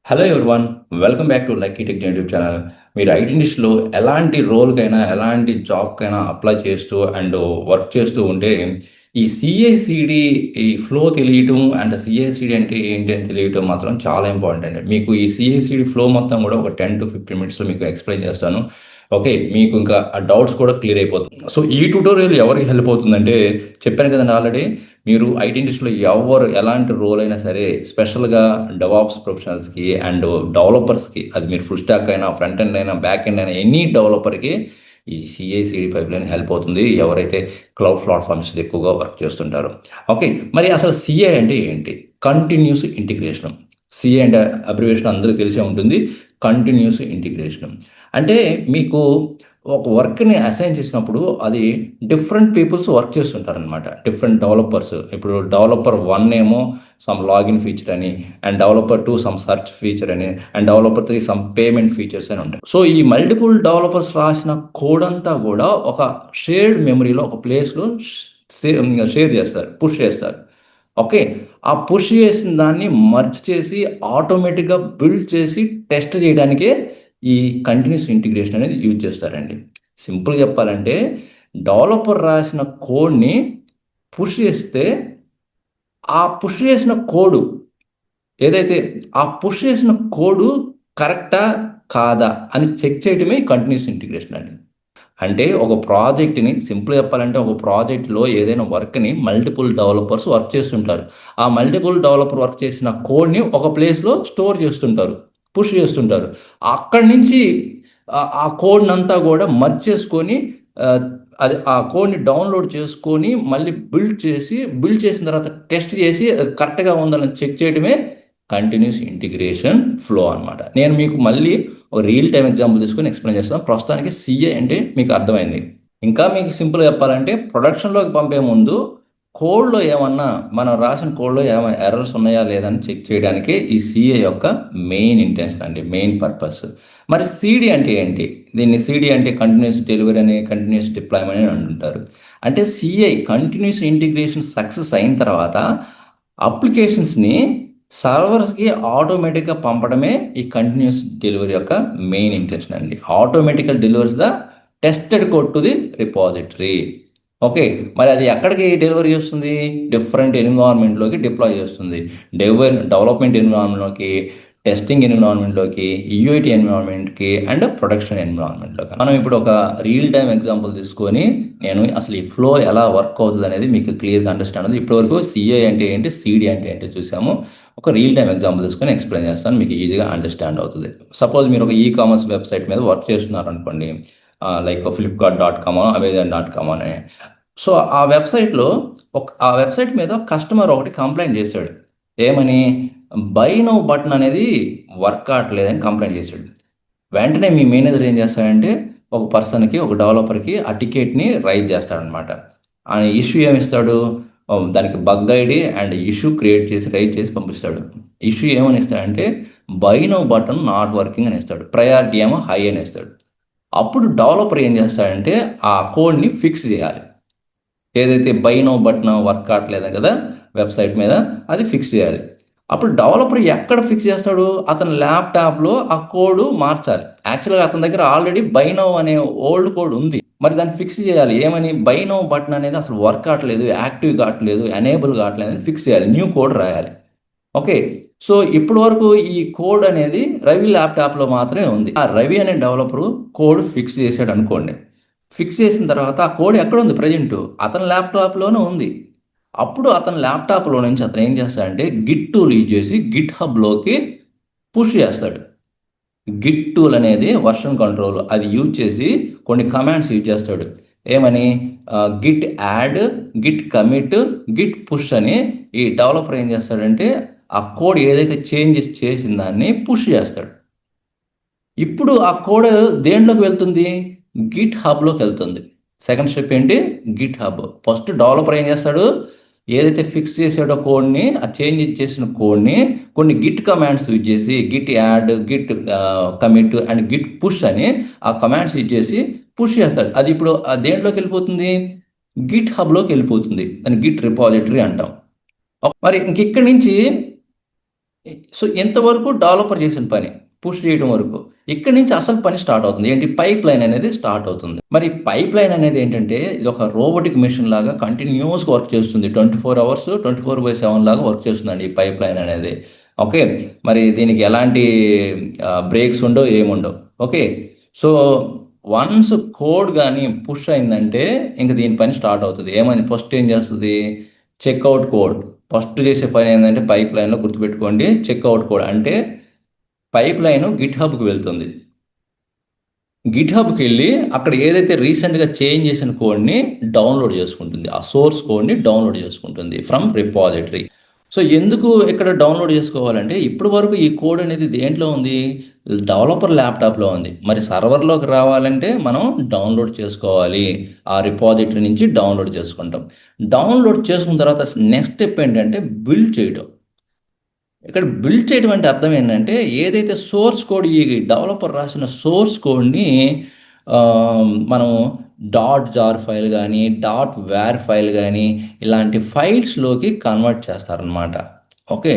Hello everyone. Welcome back to lucky tech YouTube channel. మీరు IT ఇండస్ట్రీలో ఎలాంటి రోల్కైనా ఎలాంటి జాబ్కైనా అప్లై చేస్తూ అండ్ వర్క్ చేస్తూ ఉంటే ఈ సిఏసిడి ఈ ఫ్లో తెలియటం అండ్ సిఏసిడి అంటే ఏంటి అని తెలియటం మాత్రం చాలా ఇంపార్టెంట్ అండి. మీకు ఈ సిఏసిడి ఫ్లో మొత్తం కూడా ఒక 10 to 15 minutes మీకు ఎక్స్ప్లెయిన్ చేస్తాను. ఓకే, మీకు ఇంకా ఆ డౌట్స్ కూడా క్లియర్ అయిపోతుంది. సో ఈ ట్యూటోరియల్ ఎవరికి హెల్ప్ అవుతుందంటే, చెప్పాను కదండి ఆల్రెడీ, మీరు ఐటీ ఇండస్ట్రీలో ఎవరు ఎలాంటి రోల్ అయినా సరే, స్పెషల్గా డెవాప్స్ ప్రొఫెషనల్స్కి అండ్ డెవలపర్స్కి, అది మీరు ఫుల్ స్టాక్ అయినా ఫ్రంట్ ఎండ్ అయినా బ్యాక్ ఎండ్ అయినా ఎనీ డెవలపర్కి ఈ సిఐసిడి పైప్ లైన్ హెల్ప్ అవుతుంది, ఎవరైతే క్లౌడ్ ప్లాట్ఫామ్స్ ఎక్కువగా వర్క్ చేస్తుంటారో. ఓకే, మరి అసలు సిఐ అంటే ఏంటి? Continuous integration. సిఐ అంటే అబ్రివేషన్ అందరికీ తెలిసే ఉంటుంది, కంటిన్యూస్ ఇంటిగ్రేషన్. అంటే మీకు ఒక వర్క్ని అసైన్ చేసినప్పుడు అది డిఫరెంట్ పీపుల్స్ వర్క్ చేస్తుంటారనమాట, డిఫరెంట్ డెవలపర్స్. ఇప్పుడు డెవలపర్ 1 ఏమో సమ్ లాగిన్ ఫీచర్ అని, and developer 2 some search feature అని, and developer 3 some payment features అని ఉంటాయి. సో ఈ మల్టిపుల్ డెవలపర్స్ రాసిన కోడ్ అంతా కూడా ఒక షేర్డ్ మెమరీలో ఒక ప్లేస్లో షేర్ చేస్తారు, పుష్ చేస్తారు. ఓకే, ఆ పుష్ చేసిన దాన్ని మర్జ్ చేసి ఆటోమేటిక్గా బిల్డ్ చేసి టెస్ట్ చేయడానికే ఈ కంటిన్యూస్ ఇంటిగ్రేషన్ అనేది యూజ్ చేస్తారండి. సింపుల్గా చెప్పాలంటే, డెవలపర్ రాసిన కోడ్ని పుష్ చేస్తే ఆ పుష్ చేసిన కోడు ఏదైతే ఆ పుష్ చేసిన కోడు కరెక్టా కాదా అని చెక్ చేయడమే కంటిన్యూస్ ఇంటిగ్రేషన్ అండి. అంటే ఒక ప్రాజెక్ట్‌ని సింపుల్‌గా చెప్పాలంటే, ఒక ప్రాజెక్ట్‌లో ఏదైనా వర్క్‌ని మల్టిపుల్ డెవలపర్స్ వర్క్ చేస్తుంటారు. ఆ మల్టిపుల్ డెవలపర్ వర్క్ చేసిన కోడ్‌ని ఒక ప్లేస్‌లో స్టోర్ చేస్తుంటారు, పుష్ చేస్తుంటారు. అక్కడి నుంచి ఆ కోడ్‌నంతా గూడా మర్జ్ చేసుకొని, ఆహ్, అది ఆ కోడ్‌ని డౌన్‌లోడ్ చేసుకొని మళ్ళీ బిల్డ్ చేసిన తర్వాత టెస్ట్ చేసి అది కరెక్ట్‌గా ఉందని చెక్ చేయడమే కంటిన్యూస్ ఇంటిగ్రేషన్ ఫ్లో అనమాట. నేను మీకు మళ్ళీ ఒక రియల్ టైమ్ ఎగ్జాంపుల్ తీసుకొని ఎక్స్ప్లెయిన్ చేస్తాను. ప్రస్తుతానికి సిఏ అంటే మీకు అర్థమైంది. ఇంకా మీకు సింపుల్‌గా చెప్పాలంటే, ప్రొడక్షన్‌లోకి పంపే ముందు కోడ్‌లో ఏమన్నా, మనం రాసిన కోడ్‌లో ఏమైనా ఎర్రర్స్ ఉన్నాయా లేదా అని చెక్ చేయడానికే ఈ సిఏ యొక్క మెయిన్ ఇంటెన్షన్ అండి, మెయిన్ పర్పస్. మరి సీడీ అంటే ఏంటి? దీన్ని సీడీ అంటే కంటిన్యూస్ డెలివరీ అని, కంటిన్యూస్ డిప్లాయ్‌మెంట్ అని అంటుంటారు. అంటే సిఐ కంటిన్యూస్ ఇంటిగ్రేషన్ సక్సెస్ అయిన తర్వాత అప్లికేషన్స్‌ని సర్వర్స్‌కి ఆటోమేటిక్‌గా పంపడమే ఈ కంటిన్యూస్ డెలివరీ యొక్క మెయిన్ ఇంటెన్షన్ అండి. ఆటోమేటిక్‌గా delivers the tested code to the repository. Okay, మరి అది ఎక్కడికి డెలివరీ చేస్తుంది? డిఫరెంట్ ఎన్విరాన్మెంట్‌లోకి డిప్లాయ్ చేస్తుంది. డెవలప్మెంట్ ఎన్విరాన్మెంట్‌లోకి, టెస్టింగ్ ఎన్విరాన్మెంట్‌లోకి, యూఐటీ ఎన్విరాన్మెంట్‌కి అండ్ ప్రొడక్షన్ ఎన్విరాన్మెంట్‌లోకి. మనం ఇప్పుడు ఒక రియల్ టైమ్ ఎగ్జాంపుల్ తీసుకొని, నేను అసలు ఈ ఫ్లో ఎలా వర్క్ అవుతుందనేది మీకు క్లియర్‌గా అండర్‌స్టాండ్ అవుతుంది. ఇప్పటివరకు సిఐ అంటే ఏంటి, సీడీ అంటే ఏంటో చూసాము. ఒక రియల్ టైమ్ ఎగ్జాంపుల్ తీసుకొని ఎక్స్‌ప్లెయిన్ చేస్తాను, మీకు ఈజీగా అండర్‌స్టాండ్ అవుతుంది. సపోజ్ మీరు ఒక కామర్స్ వెబ్‌సైట్ మీద వర్క్ చేస్తున్నారనుకోండి. లైక్ ఫ్లిప్‌కార్ట్ డాట్ కామో, అమెజాన్ డాట్ కామో అని. సో ఆ వెబ్‌సైట్‌లో ఆ వెబ్‌సైట్ మీద కస్టమర్ ఒకటి కంప్లెయింట్ చేశాడు. ఏమని? బై నౌ బటన్ అనేది వర్క్ కావట్లేదని కంప్లెయింట్ చేశాడు. వెంటనే మీ మేనేజర్ ఏం చేస్తాడంటే, ఒక పర్సన్‌కి, ఒక డెవలపర్‌కి ఆ టికెట్‌ని రైజ్ చేస్తాడనమాట. ఆయన ఇష్యూ ఏమిస్తాడు? దానికి bug ID and issue create చేసి రైజ్ చేసి పంపిస్తాడు. ఇష్యూ ఏమని ఇస్తాడంటే, buy now button not working అని ఇస్తాడు. ప్రయారిటీ ఏమో హై అని ఇస్తాడు. అప్పుడు డెవలపర్ ఏం చేస్తాడంటే, ఆ కోడ్‌ని ఫిక్స్ చేయాలి. ఏదైతే బై నౌ బటన్ వర్క్ కావట్లేదు కదా వెబ్‌సైట్ మీద, అది ఫిక్స్ చేయాలి. అప్పుడు డెవలపర్ ఎక్కడ ఫిక్స్ చేస్తాడు? అతని ల్యాప్‌టాప్‌లో ఆ కోడ్ మార్చాలి. యాక్చువల్‌గా అతని దగ్గర ఆల్రెడీ బై నౌ అనే ఓల్డ్ కోడ్ ఉంది. మరి దాన్ని ఫిక్స్ చేయాలి. ఏమని? బై నౌ బటన్ అనేది అసలు వర్క్ కావట్లేదు, యాక్టివ్ కావట్లేదు, ఎనేబుల్ కావట్లేదు అని ఫిక్స్ చేయాలి. న్యూ కోడ్ రాయాలి. ఓకే. సో ఇప్పటి వరకు ఈ కోడ్ అనేది రవి ల్యాప్‌టాప్‌లో మాత్రమే ఉంది. ఆ రవి అనే డెవలపరు కోడ్ ఫిక్స్ చేసాడనుకోండి. ఫిక్స్ చేసిన తర్వాత ఆ కోడ్ ఎక్కడుంది ప్రెజెంటు? అతని ల్యాప్‌టాప్‌లోనే ఉంది. అప్పుడు అతని ల్యాప్‌టాప్‌లో నుంచి అతను ఏం చేస్తాడంటే, గిట్ టూల్ యూజ్ చేసి గిట్ హబ్‌లోకి పుష్ చేస్తాడు. గిట్ టూల్ అనేది వర్షన్ కంట్రోల్, అది యూజ్ చేసి కొన్ని కమాండ్స్ యూజ్ చేస్తాడు. ఏమని? Git add, Git commit, Git push అని ఈ డెవలపర్ ఏం చేస్తాడంటే, ఆ కోడ్ ఏదైతే చేంజెస్ చేసిన దాన్ని పుష్ చేస్తాడు. ఇప్పుడు ఆ కోడ్ దేంట్లోకి వెళ్తుంది? గిట్ హబ్‌లోకి వెళ్తుంది. సెకండ్ స్టెప్ ఏంటి? Git hub. ఫస్ట్ డెవలపర్ ఏం చేస్తాడు? ఏదైతే ఫిక్స్ చేసాడో కోడ్‌ని, ఆ చేంజ్ చేసిన కోడ్‌ని కొన్ని గిట్ కమాండ్స్ యూజ్ చేసి Git add, Git commit and Git push అని ఆ కమాండ్స్ యూజ్ చేసి పుష్ చేస్తాడు. అది ఇప్పుడు దేంట్లోకి వెళ్ళిపోతుంది? గిట్ హబ్‌లోకి వెళ్ళిపోతుంది. దాన్ని గిట్ రిపాజిటరీ అంటాం. మరి ఇంక ఇక్కడి నుంచి సో ఎంతవరకు డెవలపర్ చేసిన పని పుష్ చేయడం వరకు. ఇక్కడి నుంచి అసలు పని స్టార్ట్ అవుతుంది. ఏంటి? పైప్ లైన్ అనేది స్టార్ట్ అవుతుంది. మరి పైప్ లైన్ అనేది ఏంటంటే ఇది ఒక రోబోటిక్ మెషిన్ లాగా కంటిన్యూస్గా వర్క్ చేస్తుంది. 24 అవర్స్ 24/7 లాగా వర్క్ చేస్తుందండి ఈ పైప్ లైన్ అనేది. ఓకే. మరి దీనికి ఎలాంటి బ్రేక్స్ ఉండవు, ఏముండవు. ఓకే. సో వన్స్ కోడ్ కానీ పుష్ అయిందంటే ఇంక దీని పని స్టార్ట్ అవుతుంది. ఏమని ఫస్ట్ ఏం చేస్తుంది? Checkout code. ఫస్ట్ చేసే పని ఏంటంటే పైప్ లైన్లో గుర్తుపెట్టుకోండి, చెక్అవుట్ కోడ్ అంటే పైప్ లైన్ గిట్ హబ్కి వెళ్తుంది. గిట్ హబ్కి వెళ్ళి అక్కడ ఏదైతే రీసెంట్గా చేంజ్ చేసిన కోడ్ని డౌన్లోడ్ చేసుకుంటుంది. ఆ సోర్స్ కోడ్ని డౌన్లోడ్ చేసుకుంటుంది ఫ్రమ్ రిపాజిటరీ. సో ఎందుకు ఇక్కడ డౌన్లోడ్ చేసుకోవాలంటే ఇప్పటి వరకు ఈ కోడ్ అనేది దేంట్లో ఉంది? డెవలపర్ ల్యాప్టాప్లో ఉంది. మరి సర్వర్లోకి రావాలంటే మనం డౌన్లోడ్ చేసుకోవాలి. ఆ రిపాజిటరీ నుంచి డౌన్లోడ్ చేసుకుంటాం. డౌన్లోడ్ చేసుకున్న తర్వాత నెక్స్ట్ స్టెప్ ఏంటంటే బిల్డ్ చేయడం. ఇక్కడ బిల్డ్ చేయడం అంటే అర్థం ఏంటంటే ఏదైతే సోర్స్ కోడ్ ఈ డెవలపర్ రాసిన సోర్స్ కోడ్ని మనం డాట్ జార్ ఫైల్ కానీ డాట్ వేర్ ఫైల్ కానీ ఇలాంటి ఫైల్స్లోకి కన్వర్ట్ చేస్తారనమాట. Okay.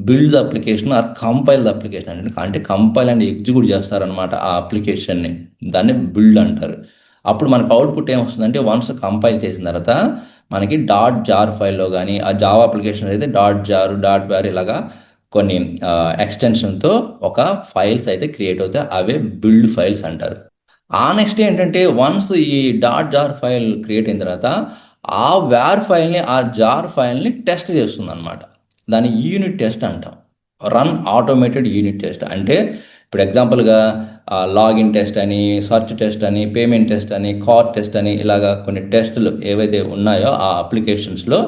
Build the application or compile the application అంటే కంపైల్ అండ్ ఎగ్జిక్యూట్ చేస్తారనమాట ఆ అప్లికేషన్ని. దాన్ని బిల్డ్ అంటారు. అప్పుడు మనకు అవుట్పుట్ ఏమొస్తుందంటే వన్స్ కంపైల్ చేసిన తర్వాత మనకి డాట్ జార్ ఫైల్లో కానీ ఆ జావా అప్లికేషన్ అయితే డాట్ జార్ డాట్ వేర్ ఇలాగా కొన్ని ఎక్స్టెన్షన్తో ఒక ఫైల్స్ అయితే క్రియేట్ అవుతాయి. అవే బిల్డ్ ఫైల్స్ అంటారు. ఆ నెక్స్ట్ ఏంటంటే వన్స్ ఈ డాట్ జార్ ఫైల్ క్రియేట్ అయిన తర్వాత ఆ వేర్ ఫైల్ని ఆ జార్ ఫైల్ని టెస్ట్ చేస్తుంది అనమాట. దాన్ని యూనిట్ టెస్ట్ అంటాం. రన్ ఆటోమేటెడ్ యూనిట్ టెస్ట్ అంటే ఇప్పుడు ఎగ్జాంపుల్గా లాగిన్ టెస్ట్ అని, సర్చ్ టెస్ట్ అని, పేమెంట్ టెస్ట్ అని, కార్ టెస్ట్ అని ఇలాగా కొన్ని టెస్టులు ఏవైతే ఉన్నాయో ఆ అప్లికేషన్స్లో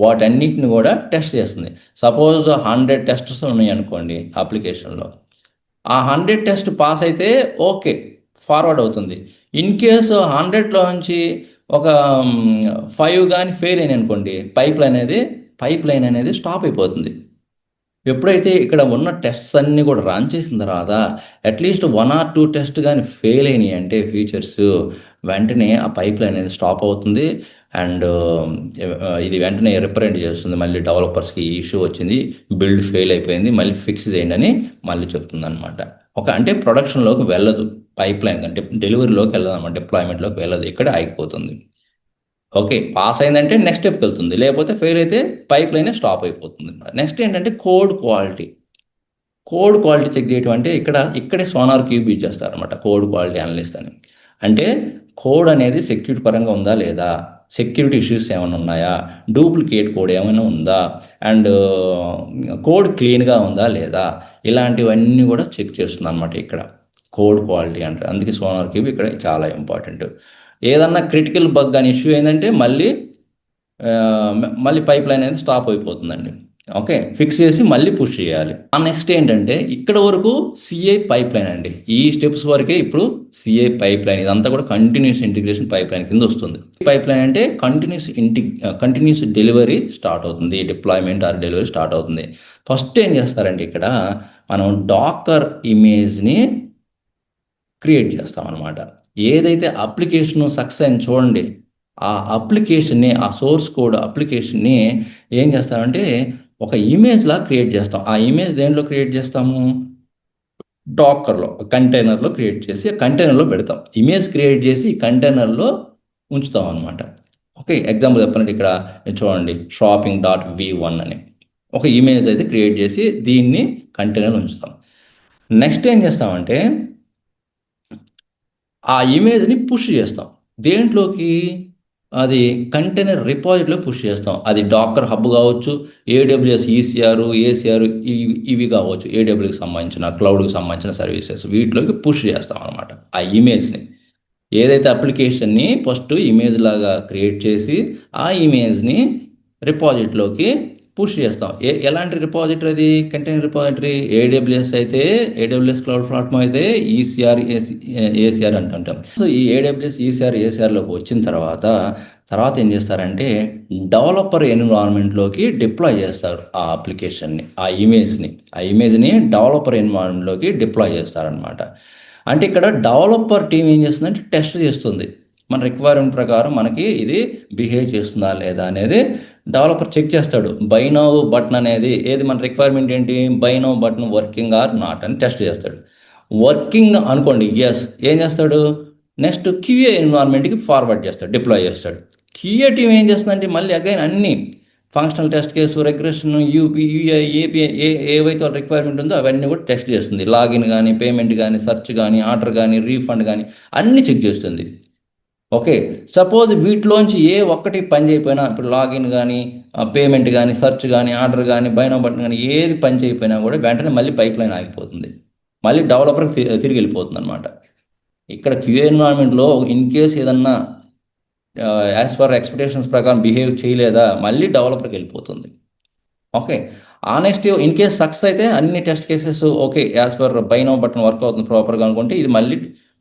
వాటన్నిటిని కూడా టెస్ట్ చేస్తుంది. సపోజ్ 100 టెస్ట్స్ ఉన్నాయి అనుకోండి అప్లికేషన్లో. ఆ 100 టెస్ట్ పాస్ అయితే ఓకే, ఫార్వర్డ్ అవుతుంది. ఇన్ కేసు 100లో నుంచి ఒక 5 కానీ ఫెయిల్ అయినాయి అనుకోండి, పైప్ లైన్ అనేది స్టాప్ అయిపోతుంది. ఎప్పుడైతే ఇక్కడ ఉన్న టెస్ట్స్ అన్నీ కూడా రన్ చేసిన తర్వాత అట్లీస్ట్ 1 ఆర్ 2 టెస్ట్ కానీ ఫెయిల్ అయినాయి అంటే ఫీచర్స్ వెంటనే ఆ పైప్ లైన్ అనేది స్టాప్ అవుతుంది. అండ్ ఇది వెంటనే రిప్రజెంట్ చేస్తుంది మళ్ళీ డెవలపర్స్కి ఈ ఇష్యూ వచ్చింది, బిల్డ్ ఫెయిల్ అయిపోయింది, మళ్ళీ ఫిక్స్ చేయండి అని మళ్ళీ చెప్తుంది అనమాట. అంటే ప్రొడక్షన్లోకి వెళ్ళదు పైప్ లైన్, అంటే డెలివరీలోకి వెళ్ళదు అనమాట, డిప్లాయ్మెంట్లోకి వెళ్ళదు, ఇక్కడ ఆగిపోతుంది. ఓకే. పాస్ అయిందంటే నెక్స్ట్ స్టెప్కి వెళ్తుంది, లేకపోతే ఫెయిల్ అయితే పైప్ లైనే స్టాప్ అయిపోతుంది. నెక్స్ట్ ఏంటంటే code quality. Code quality check చేయడం అంటే ఇక్కడే సోనార్ క్యూబ్ యూజ్ చేస్తారనమాట కోడ్ క్వాలిటీ అనలిస్ట్ అని. అంటే కోడ్ అనేది సెక్యూరిటీ పరంగా ఉందా లేదా, సెక్యూరిటీ ఇష్యూస్ ఏమైనా ఉన్నాయా, డూప్లికేట్ కోడ్ ఏమైనా ఉందా, అండ్ కోడ్ క్లీన్గా ఉందా లేదా, ఇలాంటివన్నీ కూడా చెక్ చేస్తుంది అనమాట ఇక్కడ కోడ్ క్వాలిటీ అంటే. అందుకే సోనార్ క్యూబ్ ఇక్కడ చాలా ఇంపార్టెంట్. ఏదన్నా క్రిటికల్ బగ్ అని ఇష్యూ అయిందంటే మళ్ళీ పైప్ లైన్ అనేది స్టాప్ అయిపోతుందండి. ఓకే. ఫిక్స్ చేసి మళ్ళీ పుష్ చేయాలి. నెక్స్ట్ ఏంటంటే ఇక్కడ వరకు సిఐ పైప్ లైన్ అండి. ఈ స్టెప్స్ వరకే ఇప్పుడు సిఐ పైప్ లైన్. ఇదంతా కూడా కంటిన్యూస్ ఇంటిగ్రేషన్ పైప్ లైన్ కింద వస్తుంది. పైప్ లైన్ అంటే కంటిన్యూస్ డెలివరీ స్టార్ట్ అవుతుంది, డిప్లాయ్మెంట్ ఆర్ డెలివరీ స్టార్ట్ అవుతుంది. ఫస్ట్ ఏం చేస్తారంటే ఇక్కడ మనం డాకర్ ఇమేజ్ని క్రియేట్ చేస్తాం అనమాట. ఏదైతే అప్లికేషన్ సక్సెస్ అయింది చూడండి, ఆ అప్లికేషన్ని, ఆ సోర్స్ కోడ్ అప్లికేషన్ని ఏం చేస్తామంటే ఒక ఇమేజ్లా క్రియేట్ చేస్తాం. ఆ ఇమేజ్ దేంట్లో క్రియేట్ చేస్తాము? డాకర్లో, కంటైనర్లో క్రియేట్ చేసి కంటైనర్లో పెడతాం. ఇమేజ్ క్రియేట్ చేసి ఈ కంటైనర్లో ఉంచుతాం అనమాట. ఓకే. ఎగ్జాంపుల్ చెప్పాలంటే ఇక్కడ చూడండి shopping.v1 అని ఒక ఇమేజ్ అయితే క్రియేట్ చేసి దీన్ని కంటైనర్లో ఉంచుతాం. నెక్స్ట్ ఏం చేస్తామంటే ఆ ఇమేజ్ని పుష్ చేస్తాం. దేంట్లోకి? అది కంటైనర్ రిపాజిటరీలో పుష్ చేస్తాం. అది డాకర్ హబ్ కావచ్చు, ఏడబ్ల్యూఎస్ ఈసీఆర్, ఏసీఆర్ ఇవి కావచ్చు, ఏడబ్ల్యూకి సంబంధించిన క్లౌడ్కి సంబంధించిన సర్వీసెస్ వీటిలోకి పుష్ చేస్తాం అనమాట ఆ ఇమేజ్ని. ఏదైతే అప్లికేషన్ని ఫస్ట్ ఇమేజ్ లాగా క్రియేట్ చేసి ఆ ఇమేజ్ని రిపాజిటరీలోకి పుష్ చేస్తాం. ఎలాంటి రిపాజిటరీ? అది కంటైనర్ రిపాజిటరీ. ఏడబ్ల్యూఎస్ అయితే ఏడబ్ల్యూఎస్ క్లౌడ్ ప్లాట్ఫామ్ అయితే ఈసీఆర్ ఏసీఆర్ అంటుంటాం. సో ఈ ఏడబ్ల్యూఎస్ ఏసీఆర్లోకి వచ్చిన తర్వాత ఏం చేస్తారంటే డెవలపర్ ఎన్విరాన్మెంట్లోకి డిప్లాయ్ చేస్తారు ఆ అప్లికేషన్ని, ఆ ఇమేజ్ని డెవలపర్ ఎన్విరాన్మెంట్లోకి డిప్లాయ్ చేస్తారనమాట. అంటే ఇక్కడ డెవలపర్ టీం ఏం చేస్తుందంటే టెస్ట్ చేస్తుంది, మన రిక్వైర్మెంట్ ప్రకారం మనకి ఇది బిహేవ్ చేస్తుందా లేదా అనేది డెవలపర్ చెక్ చేస్తాడు బై నౌ బటన్ అనేది ఏది మన రిక్వైర్మెంట్ ఏంటి, by now button working or not అని టెస్ట్ చేస్తాడు. వర్కింగ్ అనుకోండి, ఎస్, ఏం చేస్తాడు, నెక్స్ట్ క్యూఏ ఎన్విరాన్మెంట్కి ఫార్వర్డ్ చేస్తాడు, డిప్లాయ్ చేస్తాడు. క్యూఏ టీం ఏం చేస్తుందంటే మళ్ళీ అగైన్ అన్ని functional test case, regression, UP, UI, API, ఏవైతే రిక్వైర్మెంట్ ఉందో అవన్నీ కూడా టెస్ట్ చేస్తుంది. లాగిన్ కానీ, పేమెంట్ కానీ, సెర్చ్ కానీ, ఆర్డర్ కానీ, రీఫండ్ కానీ అన్నీ చెక్ చేస్తుంది. ఓకే, సపోజ్ వీటిలోంచి ఏ ఒక్కటి పని చేయకపోయినా, ఇప్పుడు లాగిన్ కానీ, పేమెంట్ కానీ, సెర్చ్ కానీ, ఆర్డర్ కానీ, బై నౌ బటన్ కానీ ఏది పని చేయకపోయినా కూడా వెంటనే మళ్ళీ పైప్ లైన్ ఆగిపోతుంది, మళ్ళీ డెవలపర్కి తిరిగి వెళ్ళిపోతుంది అనమాట. ఇక్కడ క్యూఏ ఎన్విరాన్మెంట్లో ఇన్ కేస్ ఏదన్నా యాజ్ పర్ ఎక్స్పెక్టేషన్స్ ప్రకారం బిహేవ్ చేయలేదా మళ్ళీ డెవలపర్కి వెళ్ళిపోతుంది. ఓకే, ఆ నెక్స్ట్ ఇన్ కేస్ సక్సెస్ అయితే అన్ని test cases okay as per by now button work అవుతుంది ప్రాపర్గా అనుకుంటే ఇది మళ్ళీ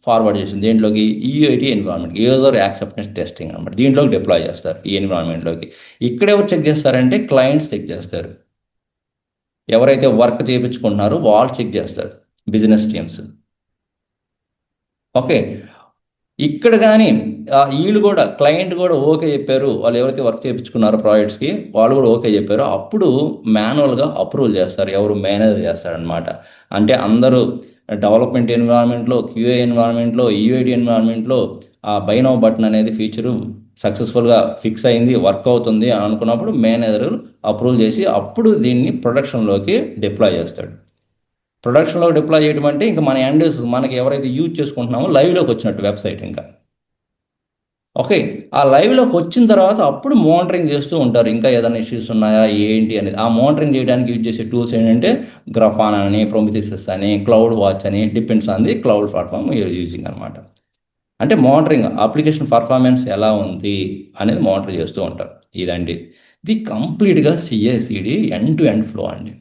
ఫార్వర్డ్ చేసింది దేంట్లోకి, ఈఐటీ ఎన్విరాన్మెంట్, యూజర్ యాక్సెప్టెన్స్ టెస్టింగ్ అనమాట. దీంట్లోకి డిప్లాయ్ చేస్తారు ఈ ఎన్విరాన్మెంట్లోకి. ఇక్కడ ఎవరు చెక్ చేస్తారంటే క్లయింట్స్ చెక్ చేస్తారు, ఎవరైతే వర్క్ చేయించుకుంటున్నారో వాళ్ళు చెక్ చేస్తారు, బిజినెస్ టీమ్స్. ఓకే, ఇక్కడ కానీ వీళ్ళు కూడా క్లయింట్ కూడా ఓకే చెప్పారు, వాళ్ళు ఎవరైతే వర్క్ చేయించుకున్నారో ప్రాజెక్ట్స్కి వాళ్ళు కూడా ఓకే చెప్పారు, అప్పుడు మాన్యువల్గా అప్రూవల్ చేస్తారు, ఎవరు మేనేజర్ చేస్తారనమాట. అంటే అందరూ డెవలప్మెంట్ ఎన్విరాన్మెంట్లో, క్యూఏ ఎన్విరాన్మెంట్లో, యూఐడి ఎన్విరాన్మెంట్లో ఆ బై నౌ బటన్ అనేది ఫీచరు సక్సెస్ఫుల్గా ఫిక్స్ అయింది, వర్క్ అవుతుంది అనుకున్నప్పుడు మేనేజర్ అప్రూవల్ చేసి అప్పుడు దీన్ని ప్రొడక్షన్లోకి డిప్లాయ్ చేస్తాడు. ప్రొడక్షన్లో డిప్లాయ్ చేయడం అంటే ఇంకా మన ఎండ్ మనకి ఎవరైతే యూజ్ చేసుకుంటున్నామో లైవ్లోకి వచ్చినట్టు వెబ్సైట్ ఇంకా. ఓకే, ఆ లైవ్లోకి వచ్చిన తర్వాత అప్పుడు మోనిటరింగ్ చేస్తూ ఉంటారు, ఇంకా ఏదైనా ఇష్యూస్ ఉన్నాయా ఏంటి అనేది. ఆ మోనిటరింగ్ చేయడానికి యూజ్ చేసే టూల్స్ ఏంటంటే గ్రాఫానా అని, ప్రొమిథియస్ అని, క్లౌడ్ వాచ్ అని, depends on the cloud platform using అనమాట. అంటే మోనిటరింగ్ అప్లికేషన్ పర్ఫార్మెన్స్ ఎలా ఉంది అనేది మానిటర్ చేస్తూ ఉంటారు. ఇదండి ఇది కంప్లీట్గా CICD end to end flow అండి.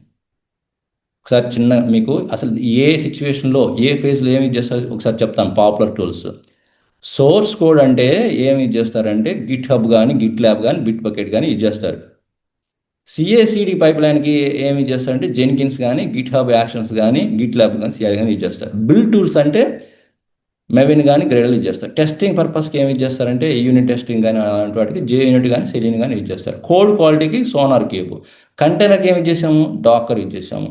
ఒకసారి చిన్న మీకు అసలు ఏ సిచ్యువేషన్లో ఏ ఫేజ్లో ఏమి చేస్తారు ఒకసారి చెప్తాను. పాపులర్ టూల్స్ సోర్స్ కోడ్ అంటే ఏమి యూజ్ చేస్తారంటే గిట్ హబ్ కానీ, గిట్ ల్యాబ్ కానీ, బిట్ బకెట్ కానీ యూజ్ చేస్తారు. సిఏసిడి పైప్ లైన్కి ఏమి యూజ్ చేస్తారంటే జెన్కిన్స్ కానీ, గిట్ హబ్ యాక్షన్స్ కానీ, గిట్ ల్యాబ్ కానీ, సిఐ కానీ యూజ్ చేస్తారు. బిల్డ్ టూల్స్ అంటే మెవిన్ కానీ, గ్రేడల్ యూజ్ చేస్తారు. టెస్టింగ్ పర్పస్కి ఏమి యూజ్ చేస్తారంటే యూనిట్ టెస్టింగ్ కానీ అలాంటి వాటికి జే యూనిట్ కానీ, సెలీన్ కానీ యూజ్ చేస్తారు. కోడ్ క్వాలిటీకి సోనార్ క్యూబ్, కంటైనర్కి ఏమి యూజ్ చేసాము, డాకర్ యూజ్ చేసాము.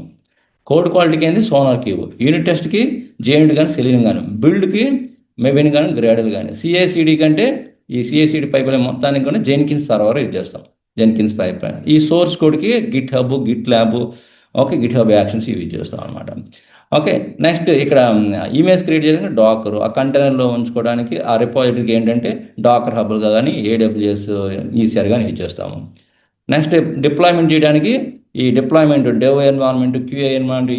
కోడ్ క్వాలిటీకి ఏంది సోనార్ క్యూబ్, యూనిట్ టెస్ట్కి జే యూనిట్ కానీ, సెలీన్ కానీ, బిల్డ్కి మెవిన్ కానీ, గ్రేడల్ కానీ, సిఐసిడి కంటే ఈ సిఐసిడి పైప్ లైన్ మొత్తానికి కూడా జెన్కిన్స్ సర్వర్ యూజ్ చేస్తాం, జెన్కిన్స్ పైప్ లైన్. ఈ సోర్స్ కోడ్కి GitHub, GitLab, okay, GitHub actions use చేస్తాం అనమాట. ఓకే, నెక్స్ట్ ఇక్కడ ఇమేజ్ క్రియేట్ చేయడానికి డాకర్, ఆ కంటైనర్లో ఉంచుకోవడానికి ఆ రిపాజిటరీకి ఏంటంటే డాకర్ హబ్గా కానీ, ఏడబ్ల్యూఎస్, ఈసీఆర్ కానీ యూజ్ చేస్తాము. నెక్స్ట్ డిప్లాయ్మెంట్ చేయడానికి ఈ deployment dev environment, QA environment,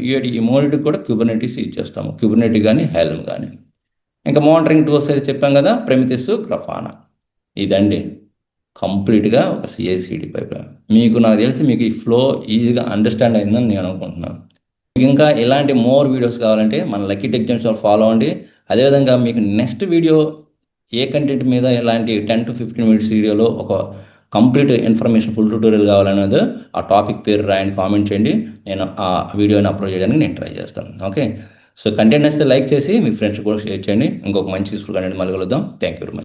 UID ఈ మూడింటికి కూడా క్యూబర్నెటీస్ యూజ్ చేస్తాము, క్యూబర్నెటీ కానీ, హెల్మ్ కానీ. ఇంకా మానిటరింగ్ టూల్స్ అయితే చెప్పాం కదా, ప్రొమిథియస్, గ్రాఫానా. ఇదండి కంప్లీట్గా ఒక సిఐసిడి పైప్ లైన్. మీకు నాకు తెలిసి మీకు ఈ ఫ్లో ఈజీగా అండర్స్టాండ్ అయిందని నేను అనుకుంటున్నాను. ఇంకా ఇలాంటి మోర్ వీడియోస్ కావాలంటే మన లక్కీ టెక్ జెమ్స్ ఫాలో అవ్వండి. అదేవిధంగా మీకు నెక్స్ట్ వీడియో ఏ కంటెంట్ మీద ఇలాంటి 10 to 15 minutes వీడియోలో ఒక కంప్లీట్ ఇన్ఫర్మేషన్ ఫుల్ ట్యూటోరియల్ కావాలనేది ఆ టాపిక్ పేరు రాయండి, కామెంట్ చేయండి, నేను ఆ వీడియోని అప్లోడ్ చేయడానికి నేను ట్రై చేస్తాను. ఓకే, సో కంటెంట్ వస్తే లైక్ చేసి మీ ఫ్రెండ్స్ కూడా షేర్ చేయండి. ఇంకొక మంచి యూస్ఫుల్ కంటెంట్ మళ్ళీ కలుద్దాం. Thank you very much.